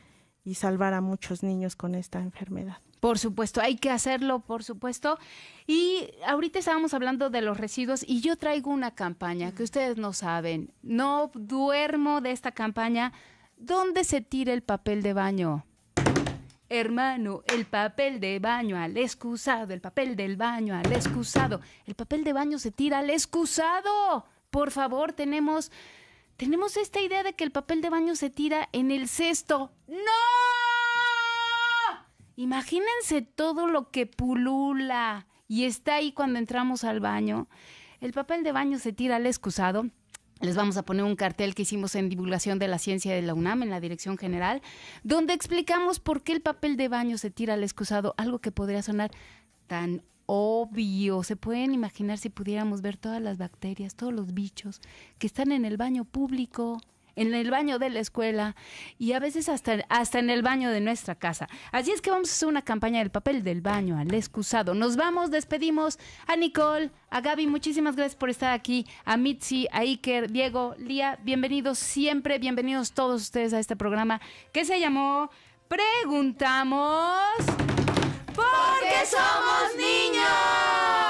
[SPEAKER 6] y salvar a muchos niños con esta enfermedad.
[SPEAKER 1] Por supuesto, hay que hacerlo, por supuesto. Y ahorita estábamos hablando de los residuos y yo traigo una campaña que ustedes no saben. No duermo de esta campaña. ¿Dónde se tira el papel de baño? Hermano, el papel de baño al excusado, el papel del baño al excusado. El papel de baño se tira al excusado. Por favor, tenemos tenemos esta idea de que el papel de baño se tira en el cesto. ¡No! Imagínense todo lo que pulula y está ahí cuando entramos al baño. El papel de baño se tira al excusado. Les vamos a poner un cartel que hicimos en divulgación de la ciencia de la UNAM, en la Dirección General, donde explicamos por qué el papel de baño se tira al excusado, algo que podría sonar tan obvio. ¿Se pueden imaginar si pudiéramos ver todas las bacterias, todos los bichos que están en el baño público, en el baño de la escuela y a veces hasta en el baño de nuestra casa? Así es que vamos a hacer una campaña del papel del baño al excusado. Nos vamos, despedimos a Nicole, a Gaby, muchísimas gracias por estar aquí, a Mitzi, a Iker, Diego, Lía, bienvenidos siempre, bienvenidos todos ustedes a este programa que se llamó Preguntamos... ¡Porque somos niños!